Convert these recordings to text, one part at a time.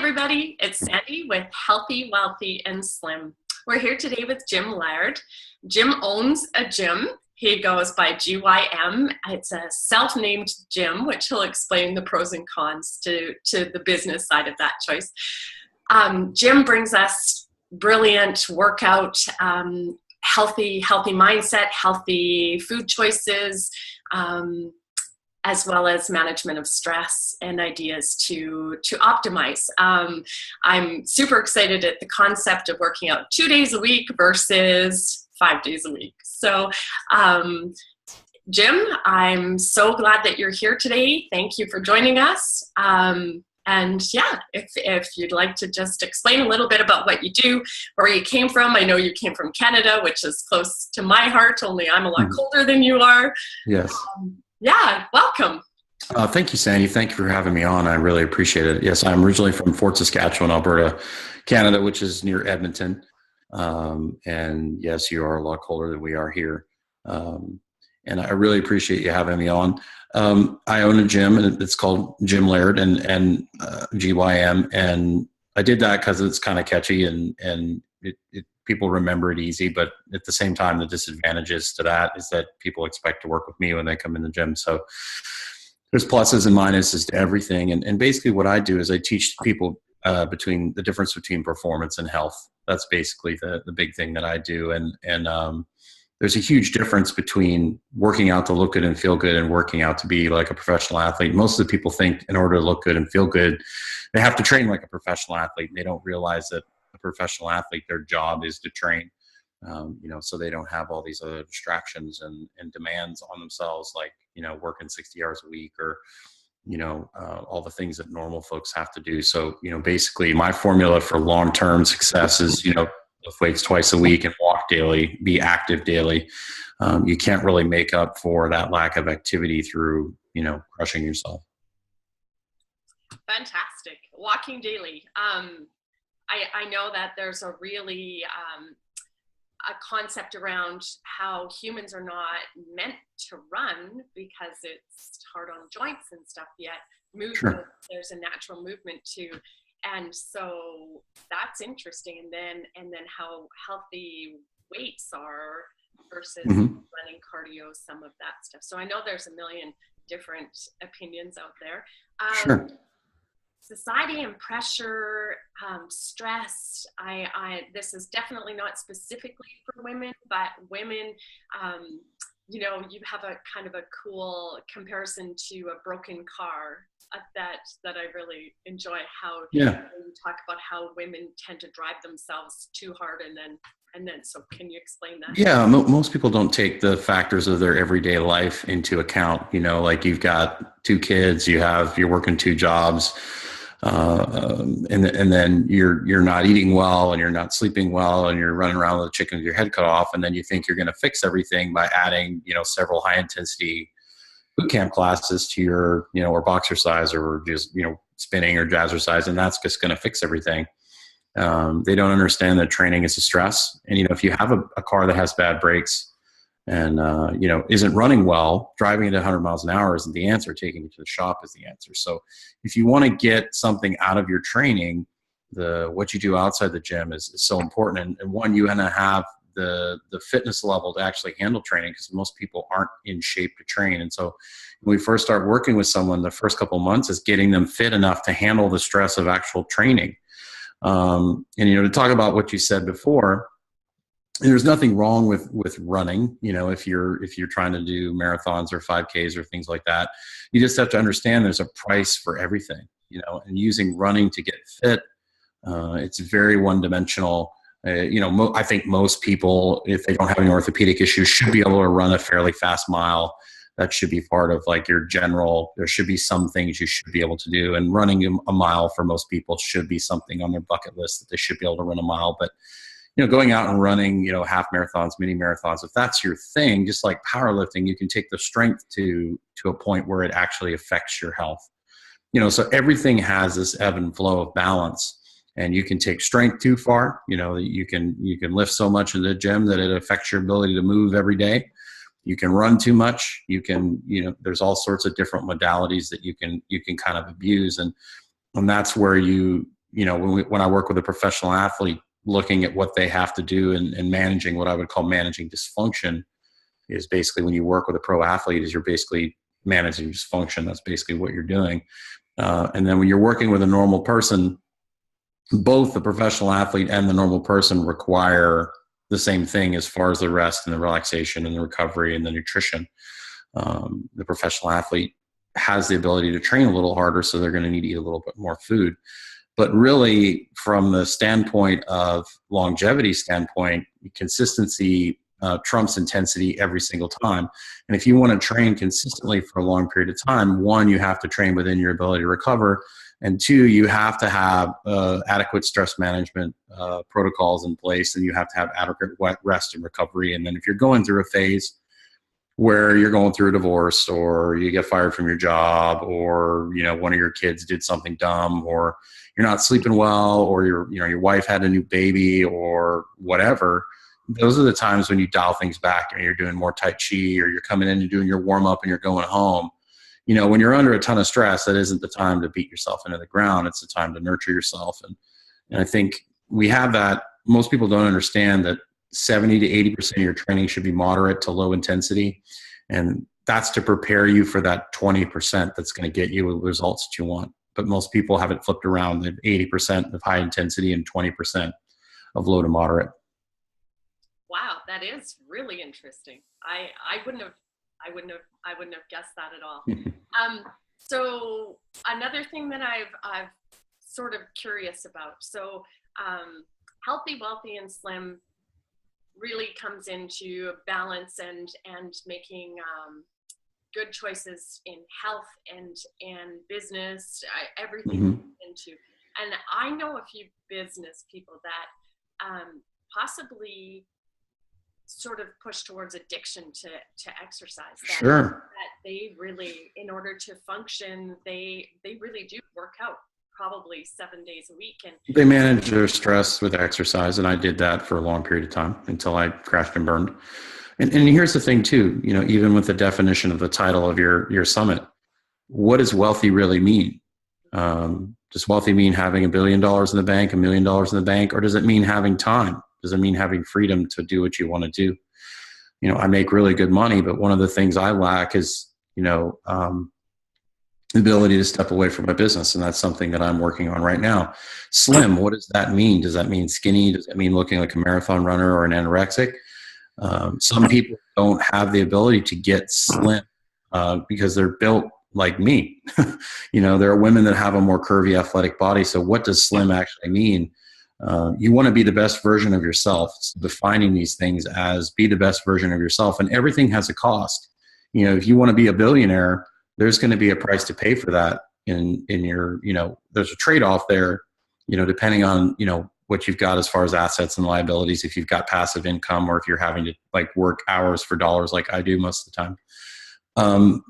everybody, it's Sandy with Healthy, Wealthy, and Slim. We're here today with Jim Laird. Jim owns a gym. He goes by GYM. It's a self-named gym, which he'll explain the pros and cons to the business side of that choice. Jim brings us brilliant workout, healthy mindset, healthy food choices, as well as management of stress and ideas to optimize. I'm super excited at the concept of working out 2 days a week versus 5 days a week. So, Jim, I'm so glad that you're here today. Thank you for joining us. And yeah, if you'd like to just explain a little bit about what you do, where you came from. I know you came from Canada, which is close to my heart, only I'm a lot colder than you are. Yes. Yeah, welcome. Thank you, Sandy. Thank you for having me on. I really appreciate it. Yes, I'm originally from Fort Saskatchewan, Alberta, Canada, which is near Edmonton. And yes, you are a lot colder than we are here. And I really appreciate you having me on. I own a gym, and it's called Jim Laird and GYM. And I did that because it's kind of catchy and people remember it easy. But at the same time, the disadvantages to that is that people expect to work with me when they come in the gym. So there's pluses and minuses to everything. And basically what I do is I teach people between the difference between performance and health. That's basically the big thing that I do. And there's a huge difference between working out to look good and feel good and working out to be like a professional athlete. Most of the people think in order to look good and feel good, they have to train like a professional athlete. They don't realize that a professional athlete, their job is to train, so they don't have all these other distractions and demands on themselves, like, working 60 hours a week or, all the things that normal folks have to do. So, basically my formula for long-term success is, lift weights twice a week and walk daily, be active daily. You can't really make up for that lack of activity through, crushing yourself. Fantastic. Walking daily. I know that there's a really a concept around how humans are not meant to run because it's hard on joints and stuff, yet movement, sure. There's a natural movement too. And so that's interesting. And then how healthy weights are versus running, cardio, some of that stuff. So I know there's a million different opinions out there. Sure. Society and pressure, stress. This is definitely not specifically for women, but women, you have a kind of a cool comparison to a broken car that I really enjoy. How you talk about how women tend to drive themselves too hard, and then. So can you explain that? Yeah, most people don't take the factors of their everyday life into account. Like you've got 2 kids, you're working 2 jobs. And then you're not eating well and you're not sleeping well and you're running around with a chicken with your head cut off. And then you think you're going to fix everything by adding, several high intensity boot camp classes to your, or boxercise or just, spinning or jazzercise. And that's just going to fix everything. They don't understand that training is a stress. And, if you have a car that has bad brakes and, isn't running well, driving it at 100 miles an hour isn't the answer. Taking it to the shop is the answer. So if you want to get something out of your training, what you do outside the gym is so important. And one, you want to have the fitness level to actually handle training, because most people aren't in shape to train. And so when we first start working with someone, the first couple of months is getting them fit enough to handle the stress of actual training. And, to talk about what you said before, there's nothing wrong with running, if you're trying to do marathons or 5Ks or things like that. You just have to understand there's a price for everything, and using running to get fit, it's very one-dimensional. I think most people, if they don't have any orthopedic issues, should be able to run a fairly fast mile. That should be part of like your general, there should be some things you should be able to do. And running a mile for most people should be something on their bucket list, that they should be able to run a mile. But going out and running, half marathons, mini marathons, if that's your thing, just like powerlifting, you can take the strength to a point where it actually affects your health. So everything has this ebb and flow of balance, and you can take strength too far. You can lift so much in the gym that it affects your ability to move every day. You can run too much. You can, there's all sorts of different modalities that you can kind of abuse. And that's where you when I work with a professional athlete, looking at what they have to do and managing what I would call managing dysfunction is basically when you work with a pro athlete is you're basically managing dysfunction. That's basically what you're doing. And then when you're working with a normal person, both the professional athlete and the normal person require the same thing as far as the rest and the relaxation and the recovery and the nutrition. The professional athlete has the ability to train a little harder, so they're going to need to eat a little bit more food. But really, from the standpoint of longevity standpoint, consistency trumps intensity every single time. And if you want to train consistently for a long period of time, one, you have to train within your ability to recover. And two, you have to have adequate stress management protocols in place, and you have to have adequate rest and recovery. And then if you're going through a phase where you're going through a divorce, or you get fired from your job, or one of your kids did something dumb, or you're not sleeping well, or your wife had a new baby, or whatever, those are the times when you dial things back and you're doing more Tai Chi, or you're coming in and doing your warm up and you're going home. When you're under a ton of stress, that isn't the time to beat yourself into the ground. It's the time to nurture yourself. And I think we have that. Most people don't understand that 70 to 80% of your training should be moderate to low intensity. And that's to prepare you for that 20% that's going to get you the results that you want. But most people have it flipped around, the 80% of high intensity and 20% of low to moderate. Wow, that is really interesting. I wouldn't have guessed that at all. So another thing that I've sort of curious about. So Healthy, Wealthy, and Slim really comes into balance and making good choices in health and business, everything into. And I know a few business people that possibly sort of push towards addiction to exercise. That they really, in order to function, they really do work out probably 7 days a week. And they manage their stress with exercise. And I did that for a long period of time until I crashed and burned. And here's the thing too, even with the definition of the title of your summit, what does wealthy really mean? Does wealthy mean having $1 billion in the bank, $1 million in the bank, or does it mean having time? Does it mean having freedom to do what you want to do? I make really good money, but one of the things I lack is, the ability to step away from my business. And that's something that I'm working on right now. Slim, what does that mean? Does that mean skinny? Does that mean looking like a marathon runner or an anorexic? Some people don't have the ability to get slim because they're built like me. There are women that have a more curvy athletic body. So what does slim actually mean? You want to be the best version of yourself. So defining these things as be the best version of yourself, and everything has a cost. If you want to be a billionaire, there's going to be a price to pay for that in your, there's a trade-off there, depending on, what you've got as far as assets and liabilities, if you've got passive income, or if you're having to work hours for dollars like I do most of the time.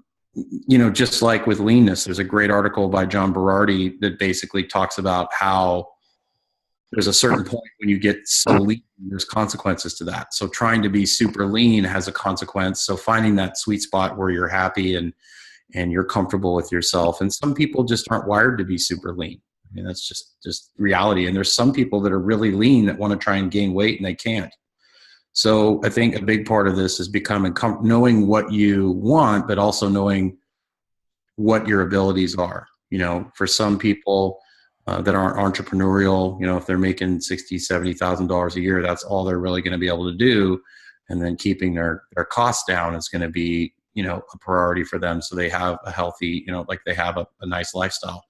Just like with leanness, there's a great article by John Berardi that basically talks about how there's a certain point when you get so lean, there's consequences to that. So trying to be super lean has a consequence. So finding that sweet spot where you're happy and you're comfortable with yourself. And some people just aren't wired to be super lean. I mean, that's just reality. And there's some people that are really lean that want to try and gain weight and they can't. So I think a big part of this is knowing what you want, but also knowing what your abilities are. For some people that aren't entrepreneurial, if they're making $60,000, $70,000 a year, that's all they're really going to be able to do. And then keeping their costs down is going to be, a priority for them. So they have a healthy, they have a nice lifestyle.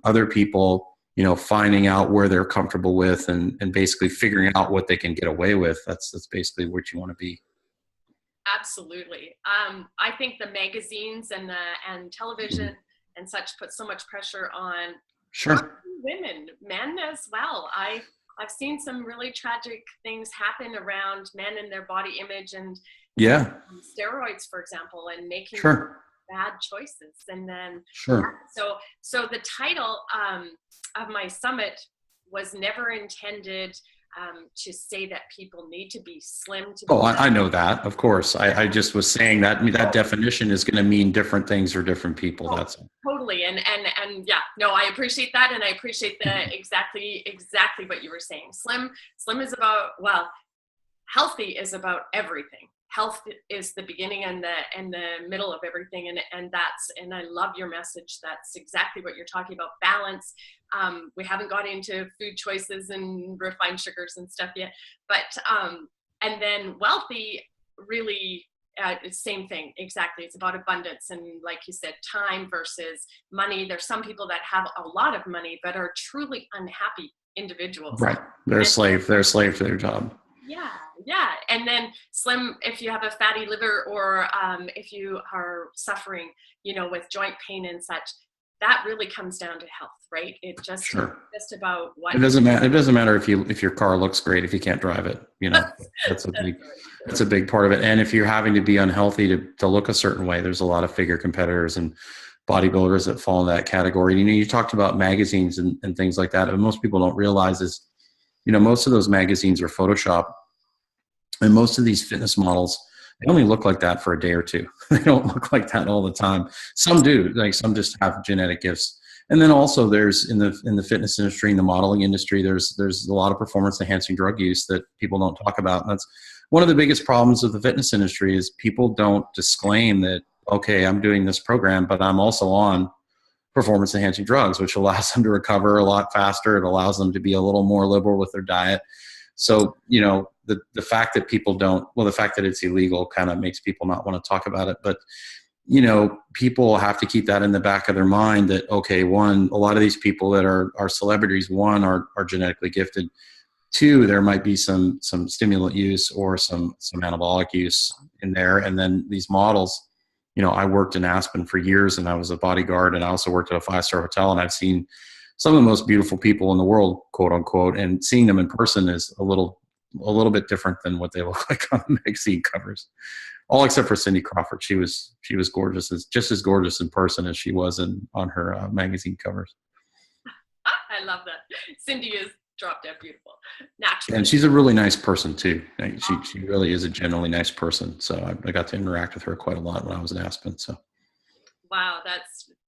Other people, finding out where they're comfortable with and basically figuring out what they can get away with. That's basically what you want to be. Absolutely. I think the magazines and television and such put so much pressure on women, men as well. I've seen some really tragic things happen around men and their body image and steroids, for example, and making bad choices. And then so the title of my summit was never intended to say that people need to be slim to be. Oh, I know that, of course. I just was saying that that definition is going to mean different things for different people. Oh, that's totally. And yeah, no, I appreciate that. And I appreciate exactly what you were saying. Slim is about, well, healthy is about everything. Health is the beginning and the middle of everything. And I love your message. That's exactly what you're talking about. Balance. We haven't got into food choices and refined sugars and stuff yet, but, and then wealthy, really, same thing. Exactly. It's about abundance. And like you said, time versus money. There's some people that have a lot of money, but are truly unhappy individuals. right. They're a slave to their job. Yeah. And then slim, if you have a fatty liver, or if you are suffering, with joint pain and such, that really comes down to health, right? It just just about what. It doesn't matter. It doesn't matter if your car looks great if you can't drive it. That's a big part of it. And if you're having to be unhealthy to look a certain way, there's a lot of figure competitors and bodybuilders that fall in that category. You talked about magazines and things like that. And most people don't realize is, most of those magazines are Photoshop, and most of these fitness models, they only look like that for a day or two. They don't look like that all the time. Some do, like some just have genetic gifts. And then also there's in the fitness industry, in the modeling industry, there's a lot of performance enhancing drug use that people don't talk about. And that's one of the biggest problems of the fitness industry is people don't disclaim that, okay, I'm doing this program, but I'm also on performance enhancing drugs, which allows them to recover a lot faster. It allows them to be a little more liberal with their diet. So, the fact that people don't, well, the fact that it's illegal kind of makes people not want to talk about it. But, people have to keep that in the back of their mind that, okay, one, a lot of these people that are celebrities, one, are genetically gifted. Two, there might be some stimulant use or some anabolic use in there. And then these models, I worked in Aspen for years and I was a bodyguard, and I also worked at a 5-star hotel, and I've seen some of the most beautiful people in the world, quote unquote, and seeing them in person is a little bit different than what they look like on the magazine covers. All except for Cindy Crawford. She was gorgeous, just as gorgeous in person as she was on her magazine covers. I love that. Cindy is drop dead beautiful, naturally. And she's a really nice person too. She really is a genuinely nice person. So I got to interact with her quite a lot when I was in Aspen. So. Wow,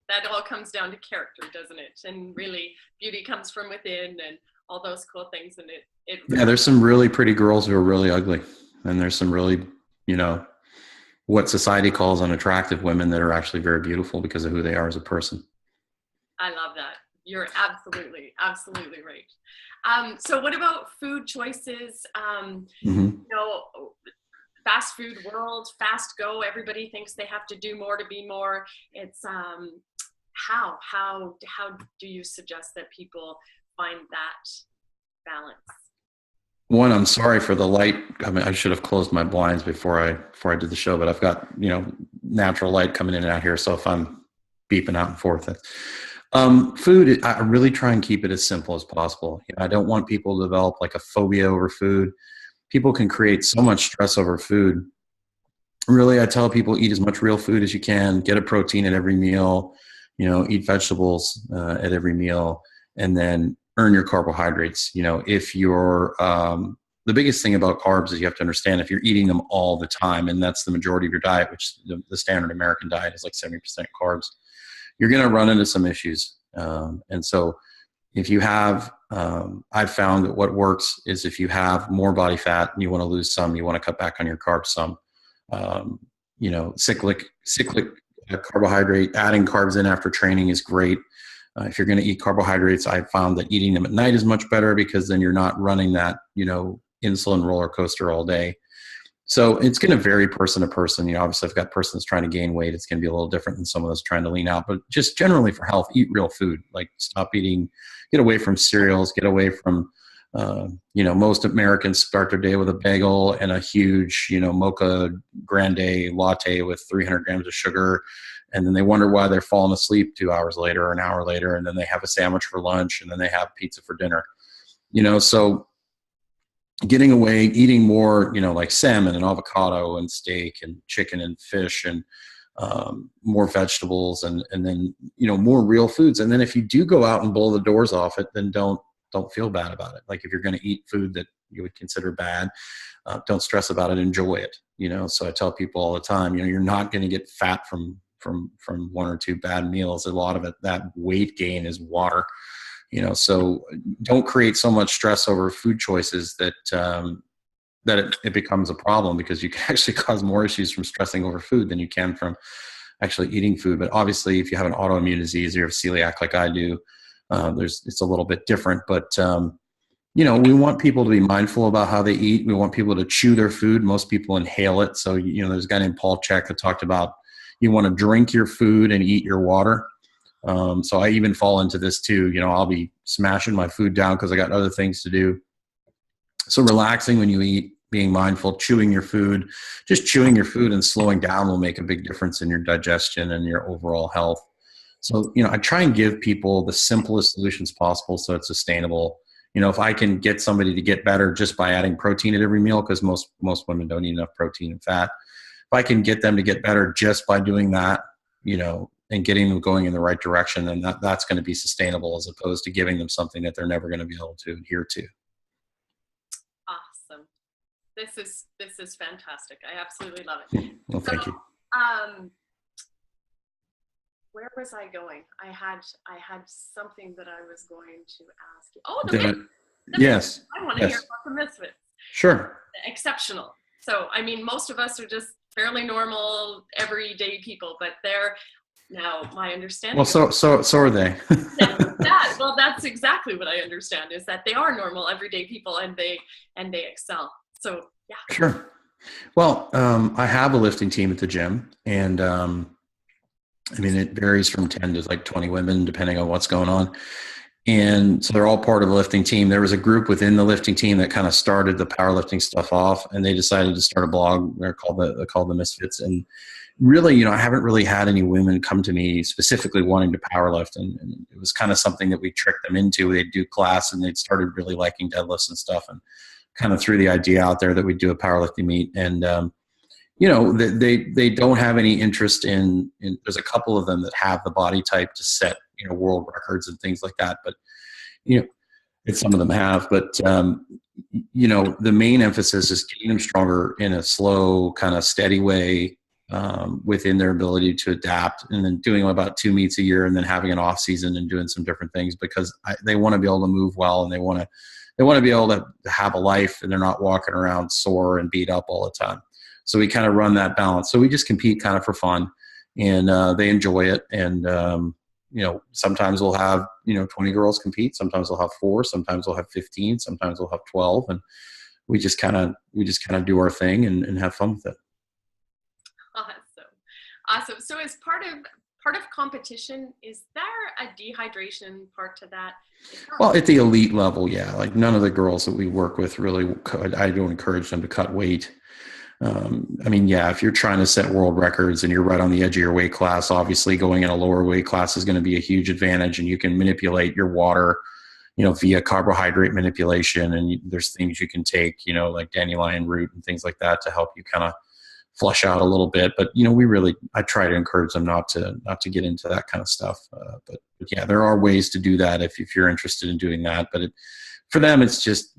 that all comes down to character, doesn't it? And really, beauty comes from within, and all those cool things. And it really, there's some really pretty girls who are really ugly, and there's some really, what society calls unattractive women that are actually very beautiful because of who they are as a person. I love that. You're absolutely right. So what about food choices? Fast food world, fast go. Everybody thinks they have to do more to be more. It's how do you suggest that people find that balance? One, I'm sorry for the light. I mean, I should have closed my blinds before I did the show, but I've got, natural light coming in and out here. So if I'm beeping out and forth, food, I really try and keep it as simple as possible. I don't want people to develop like a phobia over food. People can create so much stress over food. Really, I tell people eat as much real food as you can, get a protein at every meal, eat vegetables at every meal, and then earn your carbohydrates. If you're, the biggest thing about carbs is you have to understand if you're eating them all the time, and that's the majority of your diet, which the standard American diet is like 70% carbs, you're going to run into some issues. And so if you have, I've found that what works is if you have more body fat and you want to lose some, you want to cut back on your carbs some, cyclic carbohydrate, adding carbs in after training is great. If you're going to eat carbohydrates, I've found that eating them at night is much better because then you're not running that, insulin roller coaster all day. So it's going to vary person to person. Obviously, if I've got a person that's trying to gain weight, it's going to be a little different than someone that's trying to lean out. But just generally for health, eat real food. Like stop eating, get away from cereals, get away from, most Americans start their day with a bagel and a huge, mocha grande latte with 300 grams of sugar. And then they wonder why they're falling asleep 2 hours later or an hour later. And then they have a sandwich for lunch and then they have pizza for dinner, so getting away, eating more, like salmon and avocado and steak and chicken and fish and more vegetables and then, more real foods. And then if you do go out and blow the doors off it, then don't don't feel bad about it. Like if you're going to eat food that you would consider bad, don't stress about it, enjoy it, So I tell people all the time, you're not going to get fat from one or two bad meals. A lot of it, that weight gain is water, so don't create so much stress over food choices that, it becomes a problem, because you can actually cause more issues from stressing over food than you can from actually eating food. But obviously, if you have an autoimmune disease or you have celiac like I do, it's a little bit different. But we want people to be mindful about how they eat. We want people to chew their food. Most people inhale it. So there's a guy named Paul Chek that talked about you want to drink your food and eat your water. So I even fall into this too. I'll be smashing my food down because I got other things to do. So relaxing when you eat, being mindful, chewing your food, just chewing your food and slowing down will make a big difference in your digestion and your overall health. So, I try and give people the simplest solutions possible so it's sustainable. If I can get somebody to get better just by adding protein at every meal, because most women don't eat enough protein and fat. If I can get them to get better just by doing that, and getting them going in the right direction, then that's going to be sustainable, as opposed to giving them something that they're never going to be able to adhere to. Awesome. This is fantastic. I absolutely love it. Well, thank you. Where was I going? I had something that I was going to ask you. Oh, the Misfits. Yes. I want to hear about the Misfits. Sure. Exceptional. So, most of us are just fairly normal, everyday people, but they're now my understanding. Well, so are they. Well, that's exactly what I understand, is that they are normal, everyday people, and they excel. So, yeah. Sure. Well, I have a lifting team at the gym, and it varies from 10 to like 20 women, depending on what's going on. And so they're all part of a lifting team. There was a group within the lifting team that kind of started the powerlifting stuff off, and they decided to start a blog. They're called the Misfits. And really, I haven't really had any women come to me specifically wanting to powerlift. And it was kind of something that we tricked them into. They'd do class and they'd started really liking deadlifts and stuff, and kind of threw the idea out there that we'd do a powerlifting meet. And, they don't have any interest in, there's a couple of them that have the body type to set, world records and things like that. But, some of them have, but, the main emphasis is getting them stronger in a slow, kind of steady way, within their ability to adapt, and then doing about 2 meets a year, and then having an off season and doing some different things, because they want to be able to move well, and they want to be able to have a life, and they're not walking around sore and beat up all the time. So we kind of run that balance. So we just compete kind of for fun, and they enjoy it. And, sometimes we'll have, 20 girls compete. Sometimes we'll have 4, sometimes we'll have 15, sometimes we'll have 12. And we just kind of do our thing and have fun with it. Awesome. So as part of competition, is there a dehydration part to that? Well, at the elite level, yeah. Like none of the girls that we work with really, I don't encourage them to cut weight. If you're trying to set world records and you're right on the edge of your weight class, obviously going in a lower weight class is going to be a huge advantage, and you can manipulate your water, via carbohydrate manipulation. And there's things you can take, like dandelion root and things like that to help you kind of flush out a little bit. But, I try to encourage them not to get into that kind of stuff. But yeah, there are ways to do that if you're interested in doing that. But for them, it's just,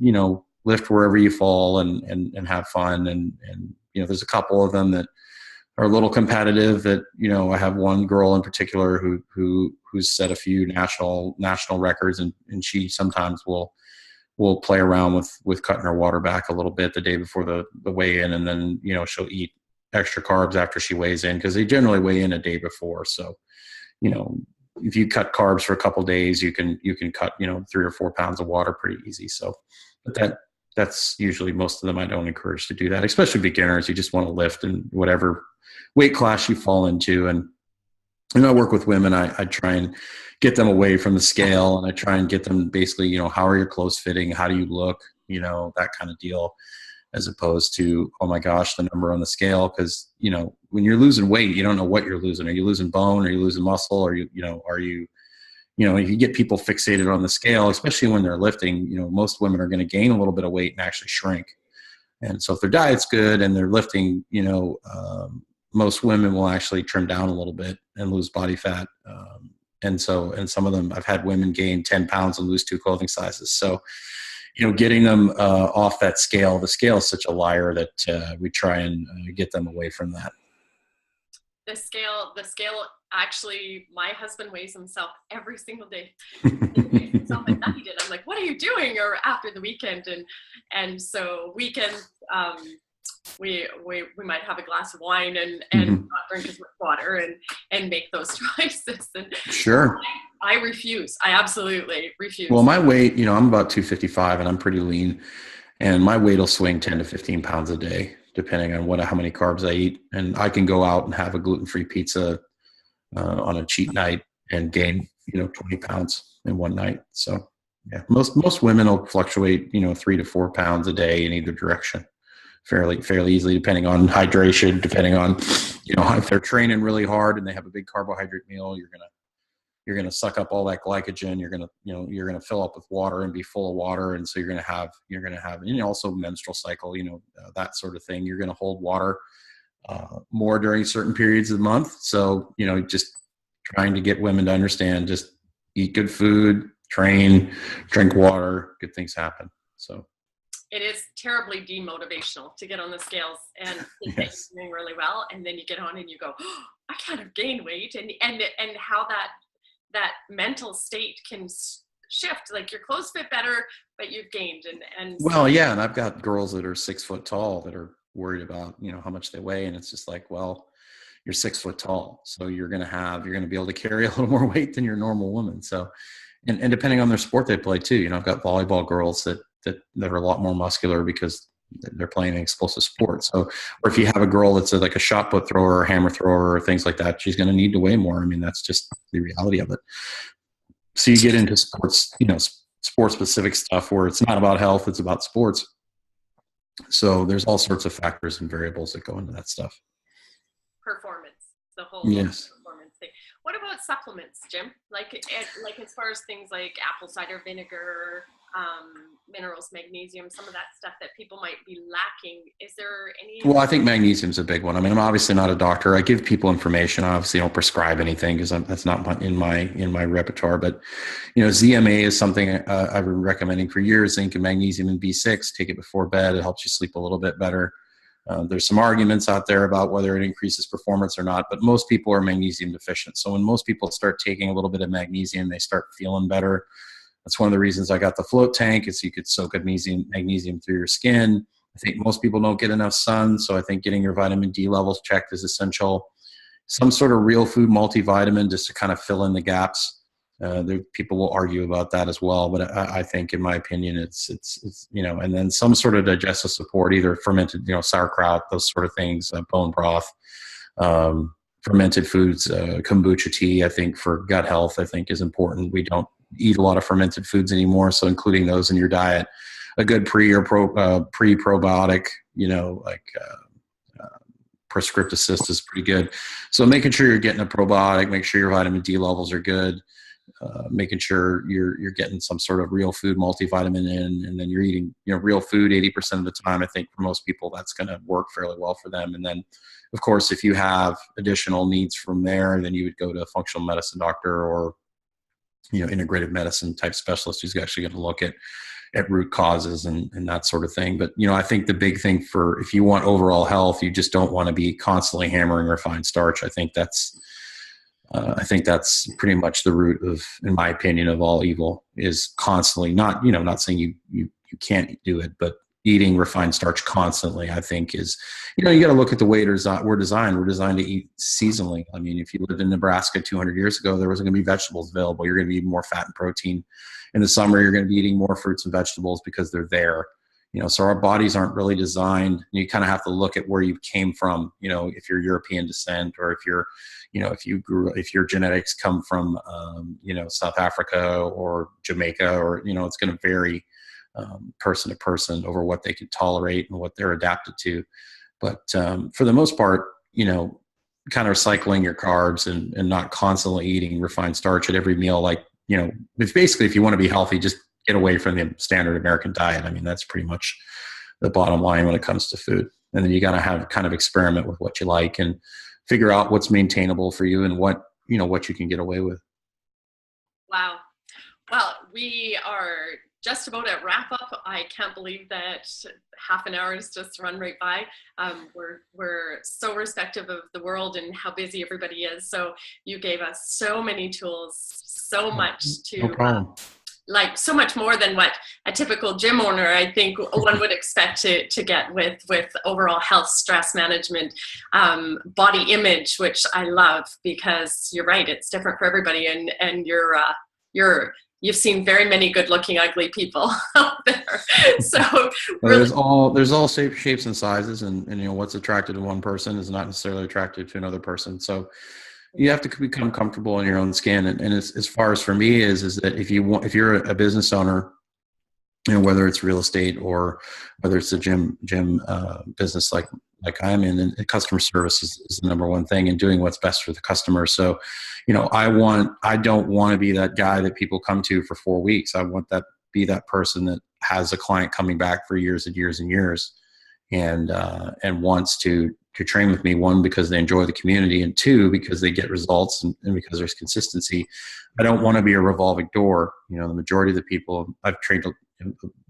lift wherever you fall and have fun. And there's a couple of them that are a little competitive that, I have one girl in particular who's set a few national records, and she sometimes will play around with cutting her water back a little bit the day before the weigh in. And then, she'll eat extra carbs after she weighs in, because they generally weigh in a day before. So, if you cut carbs for a couple of days, you can cut, 3 or 4 pounds of water pretty easy. So, but that's usually most of them. I don't encourage to do that, especially beginners. You just want to lift in whatever weight class you fall into. And I work with women. I try and get them away from the scale, and I try and get them basically, how are your clothes fitting? How do you look? That kind of deal, as opposed to, oh my gosh, the number on the scale. Because, when you're losing weight, you don't know what you're losing. Are you losing bone? Are you losing muscle? Are you, if you get people fixated on the scale, especially when they're lifting, most women are going to gain a little bit of weight and actually shrink. And so if their diet's good and they're lifting, most women will actually trim down a little bit and lose body fat. And some of them, I've had women gain 10 pounds and lose 2 clothing sizes. So, getting them off that scale, the scale is such a liar that we try and get them away from that. The scale, actually, my husband weighs himself every single day. He weighs himself at night, and I'm like, what are you doing? Or after the weekend, and so weekends, we might have a glass of wine and not drink as much water and make those choices. And sure. I refuse. I absolutely refuse. Well, my weight, I'm about 255 and I'm pretty lean, and my weight will swing 10 to 15 pounds a day, depending on how many carbs I eat. And I can go out and have a gluten-free pizza on a cheat night and gain, 20 pounds in one night. So yeah, most women will fluctuate, 3 to 4 pounds a day in either direction fairly easily, depending on hydration, depending on, if they're training really hard and they have a big carbohydrate meal, you're going to suck up all that glycogen. You're going to fill up with water and be full of water. And so you're going to have, and also menstrual cycle, that sort of thing. You're going to hold water more during certain periods of the month. So, just trying to get women to understand, just eat good food, train, drink water, good things happen. So it is terribly demotivational to get on the scales and think that you're doing really well. And then you get on and you go, oh, I kind of gained weight. And how that mental state can shift. Like your clothes fit better, but you've gained. And well, yeah. And I've got girls that are 6 foot tall that are worried about, how much they weigh. And it's just like, well, you're 6 foot tall. So you're going to be able to carry a little more weight than your normal woman. So, and depending on their sport they play too, I've got volleyball girls that are a lot more muscular because they're playing an explosive sport. So, or if you have a girl that's like a shot put thrower or hammer thrower or things like that, she's going to need to weigh more. I mean, that's just the reality of it. So you get into sports, sport specific stuff where it's not about health, it's about sports. So there's all sorts of factors and variables that go into that stuff. Performance, the whole yes. performance thing. What about supplements, Jim? Like as far as things like apple cider vinegar, minerals, magnesium, some of that stuff that people might be lacking. Is there any? Well, I think magnesium's a big one. I mean, I'm obviously not a doctor. I give people information. I obviously don't prescribe anything because that's not in my repertoire. But, ZMA is something I've been recommending for years. Zinc and magnesium and B6. Take it before bed. It helps you sleep a little bit better. There's some arguments out there about whether it increases performance or not, but most people are magnesium deficient. So when most people start taking a little bit of magnesium, they start feeling better. That's one of the reasons I got the float tank, is you could soak magnesium through your skin. I think most people don't get enough sun, so I think getting your vitamin D levels checked is essential. Some sort of real food multivitamin just to kind of fill in the gaps. People will argue about that as well, but I think, in my opinion, it's and then some sort of digestive support, either fermented, sauerkraut, those sort of things, bone broth, fermented foods, kombucha tea. I think for gut health, I think is important. We don't eat a lot of fermented foods anymore, so including those in your diet. A good pre-probiotic, Prescript Assist is pretty good. So making sure you're getting a probiotic, make sure your vitamin D levels are good, making sure you're getting some sort of real food multivitamin in, and then you're eating real food 80% of the time. I think for most people that's going to work fairly well for them. And then, of course, if you have additional needs from there, then you would go to a functional medicine doctor or integrative medicine type specialist who's actually going to look at root causes and that sort of thing. But, I think the big thing for, if you want overall health, you just don't want to be constantly hammering refined starch. I think that's pretty much the root of, in my opinion, of all evil, is constantly not saying you can't do it, but eating refined starch constantly, I think is, you got to look at the way we're designed. We're designed to eat seasonally. I mean, if you lived in Nebraska 200 years ago, there wasn't going to be vegetables available. You're going to be eating more fat and protein. In the summer, you're going to be eating more fruits and vegetables because they're there. So our bodies aren't really designed. You kind of have to look at where you came from, if you're European descent, or if you're, if your genetics come from, South Africa or Jamaica, or, it's going to vary person to person over what they can tolerate and what they're adapted to. But for the most part, kind of cycling your carbs and not constantly eating refined starch at every meal. Like, it's basically, if you want to be healthy, just get away from the standard American diet. I mean, that's pretty much the bottom line when it comes to food. And then you got to have kind of experiment with what you like and figure out what's maintainable for you and what you can get away with. Wow. Well, we are just about at wrap up. I can't believe that half an hour has just run right by. We're so respective of the world and how busy everybody is. So you gave us so many tools, so much No to problem. like so much more than what a typical gym owner I think one would expect to get with overall health, stress management, body image, which I love, because you're right, it's different for everybody, and you've seen very many good looking ugly people out there. So Well, really, there's all shapes and sizes, and you know what's attracted to one person is not necessarily attracted to another person. So you have to become comfortable in your own skin. And as far as for me is that if you're a business owner, you know, whether it's real estate or whether it's a gym business like I'm in, and customer service is the number one thing, and doing what's best for the customer. So, you know, I don't want to be that guy that people come to for 4 weeks. I want that be that person that has a client coming back for years and years and years, and wants to train with me, one, because they enjoy the community, and two, because they get results, and because there's consistency. I don't want to be a revolving door. You know, the majority of the people I've trained, a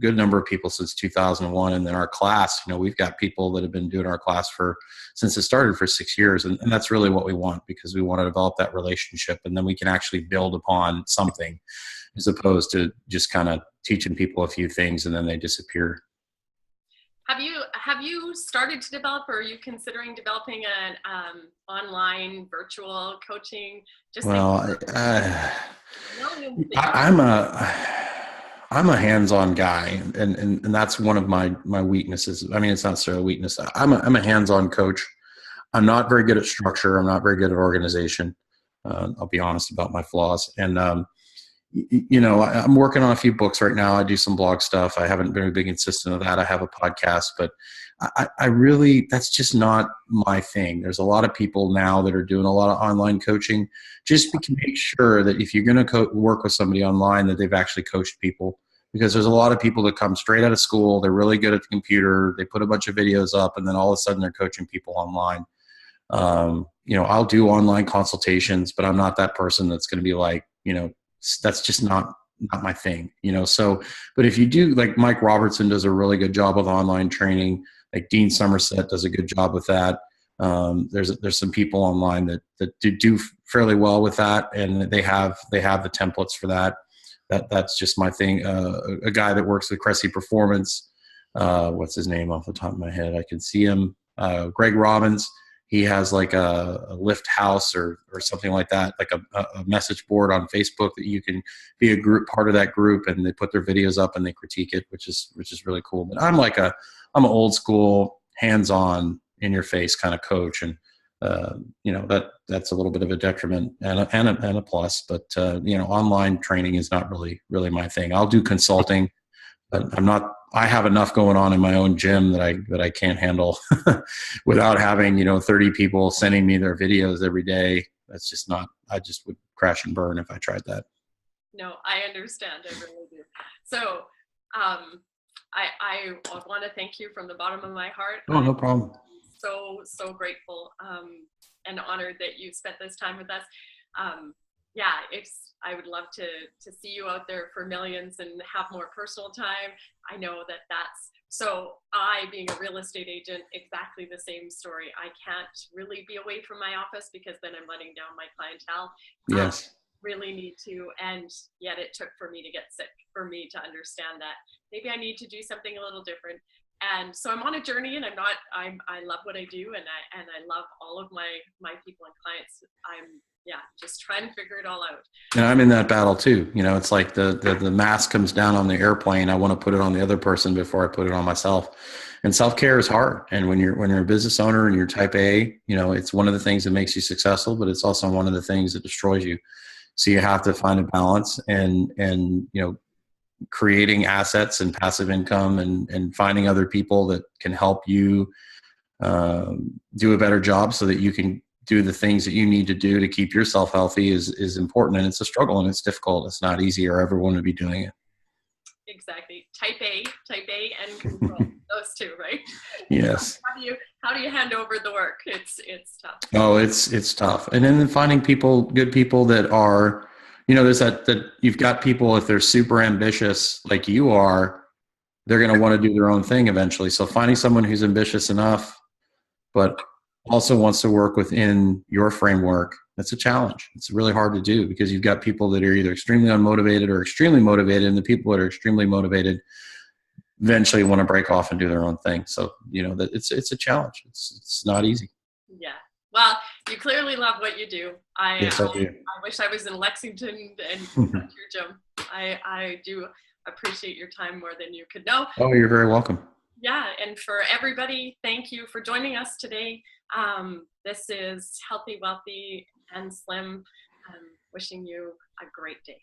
good number of people since 2001. And then our class, you know, we've got people that have been doing our class since it started for 6 years. And that's really what we want, because we want to develop that relationship, and then we can actually build upon something, as opposed to just kind of teaching people a few things and then they disappear. have you started to develop, or are you considering developing an online virtual coaching? Just Well, like, I'm a hands-on guy, and that's one of my weaknesses. I mean, it's not necessarily a weakness. I'm a hands-on coach. I'm not very good at structure. I'm not very good at organization. I'll be honest about my flaws. And you know, I'm working on a few books right now. I do some blog stuff. I haven't been a big consistent of that. I have a podcast, but I really, that's just not my thing. There's a lot of people now that are doing a lot of online coaching. Just make sure that if you're going to work with somebody online, that they've actually coached people, because there's a lot of people that come straight out of school. They're really good at the computer. They put a bunch of videos up, and then all of a sudden they're coaching people online. You know, I'll do online consultations, but I'm not that person that's going to be like, you know, that's just not my thing, you know? So, but if you do, like Mike Robertson does a really good job with online training. Like Dean Somerset does a good job with that. There's some people online that do fairly well with that, and they have the templates for that. That's just my thing. A guy that works with Cressy Performance, what's his name off the top of my head? I can see him. Greg Robbins. He has like a lift house or something like that, like a message board on Facebook that you can be a part of that group, and they put their videos up and they critique it, which is really cool. But I'm an old school, hands-on, in your face kind of coach, and you know, that's a little bit of a detriment and a plus. But you know, online training is not really my thing. I'll do consulting, but I have enough going on in my own gym that I can't handle without having, you know, 30 people sending me their videos every day. That's just not, I just would crash and burn if I tried that. No, I understand. I really do. So, I want to thank you from the bottom of my heart. Oh, no problem. I'm so grateful, and honored that you spent this time with us. Yeah, I would love to see you out there for millions and have more personal time. I know that's, so being a real estate agent, exactly the same story. I can't really be away from my office, because then I'm letting down my clientele. Yes. Really need to, and yet it took for me to get sick for me to understand that maybe I need to do something a little different. And so I'm on a journey, and I love what I do, and I love all of my people and clients. I'm just trying to figure it all out. And I'm in that battle too. You know, it's like the mask comes down on the airplane. I want to put it on the other person before I put it on myself. And self-care is hard. And when you're a business owner and you're type A, you know, it's one of the things that makes you successful, but it's also one of the things that destroys you. So you have to find a balance, and you know, creating assets and passive income, and finding other people that can help you do a better job so that you can do the things that you need to do to keep yourself healthy is important. And it's a struggle, and it's difficult. It's not easy, or everyone would be doing it. Exactly. Type A and control. Those two, right? Yes. How do you hand over the work? It's tough. Oh, it's tough. And then finding good people that are there's that you've got people, if they're super ambitious like you are, they're going to want to do their own thing eventually. So finding someone who's ambitious enough, but also wants to work within your framework, that's a challenge. It's really hard to do because you've got people that are either extremely unmotivated or extremely motivated, and the people that are extremely motivated eventually want to break off and do their own thing. So, that it's a challenge. It's not easy. Yeah. Well, you clearly love what you do. Yes, I do. I wish I was in Lexington and at your gym. I do appreciate your time more than you could know. Oh, you're very welcome. Yeah. And for everybody, thank you for joining us today. This is Healthy, Wealthy, and Slim. Wishing you a great day.